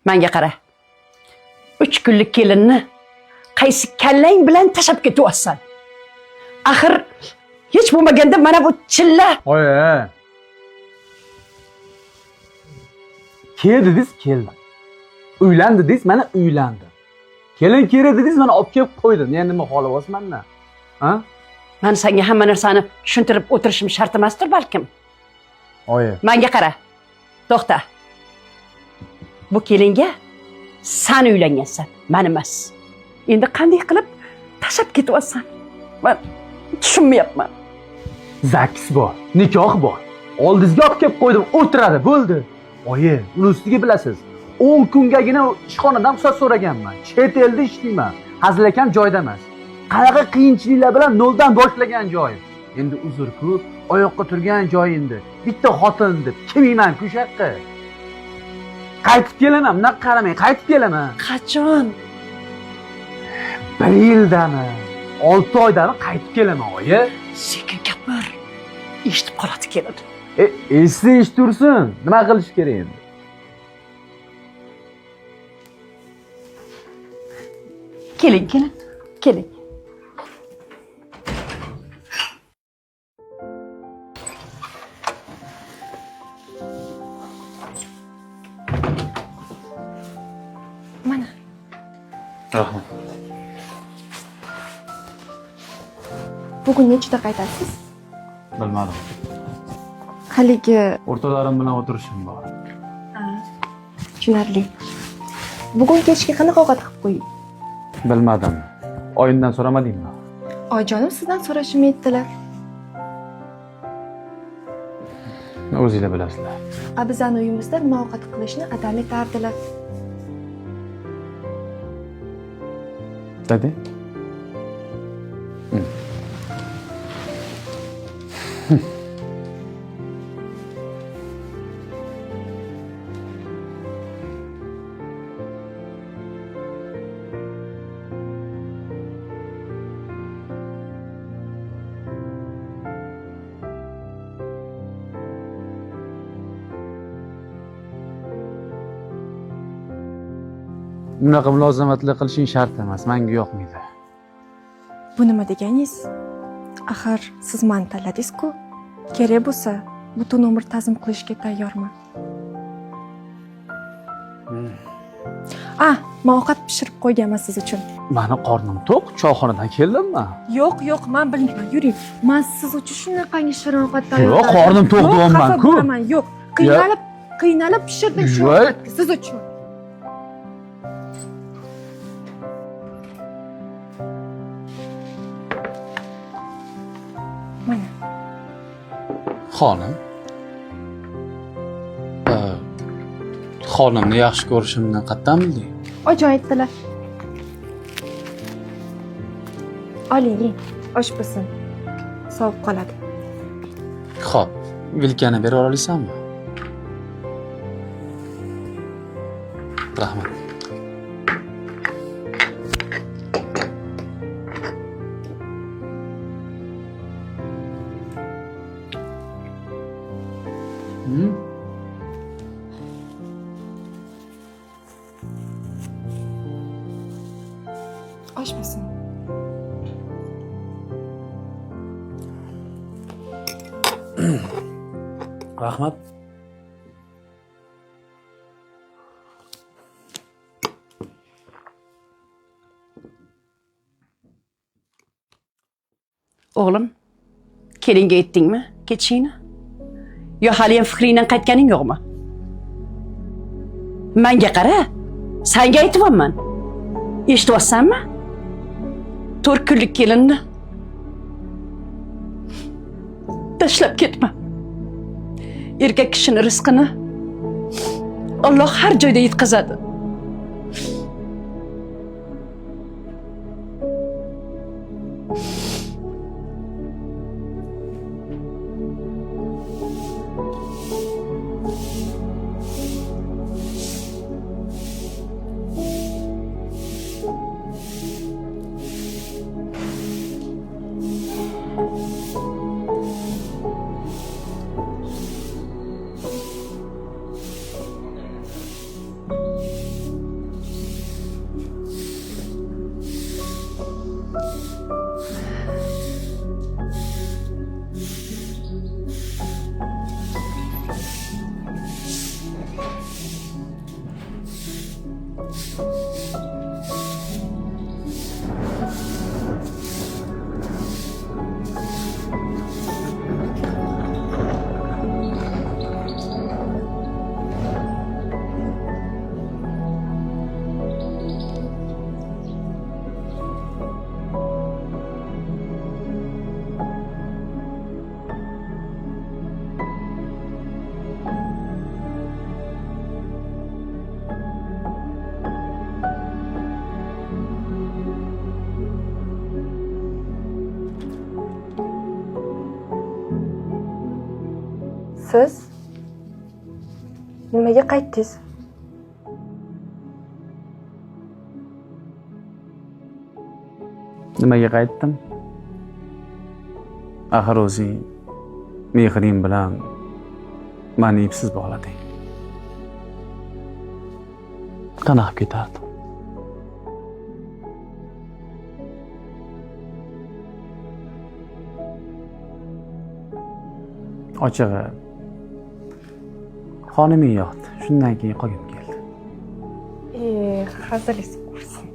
Menga qara. 3 kunlik kelinni qaysi kallang bilan tashab ketyapsan? Axir hech bo'lmaganda mana bu chilla. Oye. Keldi dedingiz, keldim. Uylandi dedingiz, mana uylandim. Kelin kerak dedingiz, mana olib kelib qo'ydim. Endi nima xohlayapsiz mendan? Ha? Men senga hamma narsani tushuntirib o'tirishim shart emasdir balkim. Oye. Menga qara. To'xta. Bu kelinga sen uylangansan, men emas. Endi qanday qilib tashab ketyapsan? Men tushunmayapman. Zaks bor, nikoh bor. Oldingizga olib kelib qo'ydim, o'tiradi, bo'ldi. Oye, uni ustiga bilasiz. 10 kungagina ishxonadan ruxsat so'raganman. Chet elda ishlayman. Hazilakam joyda emas. Qanaqa qiyinchiliklar bilan noldan boshlagan joyim. Endi uzr-ku, oyoqqa turgan joyingda bitta xotin deb kimman ku shaqqa. Qaytib kelaman, bunaqa qaramang, qaytib kelaman. Qachon? 1 yildami, 6 oydami qaytib kelaman, oyi. Sekin gapir. Eshitib qoladi kelin. Esi ish tursin. Nima qilish kerak endi? Keling, keling. Mana. Rahmat. Bugun nechida qaytasiz? Bilmadim. Haligi O'rtalarim bilan o'tirishim bor. tushunarli. Bugun kechga qanaqa ovqat qilib qo'ying? Bilmadim. Oyimdan so'ramadingmi? Oyijonim sizdan so'rashimni aytdilar. O'zingizlar bilasizlar. Bizani uyimizda nima ovqat qilishni adam etardilar. Dedi? Bunaqa mulozamatlar qilishing shart emas, menga yoqmaydi. Bu nima deganingiz? Axir siz meni tanladingiz-ku. Kerak bo'lsa, butun umr ta'zim qilishga tayyorman. Men ovqat pishirib qo'yganman siz uchun. Meni qornim to'q, choyxonadan keldimmi? Yo'q, men bilmayman. Yuring. Men siz uchun shunaqangi shirin ovqat tayyorladim. Yo'q, qornim to'q deyapman-ku. Yo'q, qiynalib pishirdim shu ovqatni siz uchun. Mana. Xonim. Xonimni yaxshi ko'rishimdan qattan bilding? Ojon aytdilar. Oling, osh bo'lsin. Sovib qoladi. Xo'p, vilkani berib olasanmi? Rahmat. Osh bo'lsin. Rahmat. O'g'lim, kelinga aytdingmi ketishingni? Yo haliyam fikringdan qaytganing yo'qmi? Menga qara. Senga aytyapman. Eshityapsanmi? 4 kunlik kelinni tashlab ketma. Erkak kishining rizqini Alloh har joyda yetkazadi. Siz nimaga qaytdingiz? Nimaga qaytdim? Axir o'zing mehring bilan meni ipsiz bog'lading. Qanaqa ketardim? Ochig'i xoniming yoqdi. Shundan keyin qolgim keldi. Hazilingiz qursin.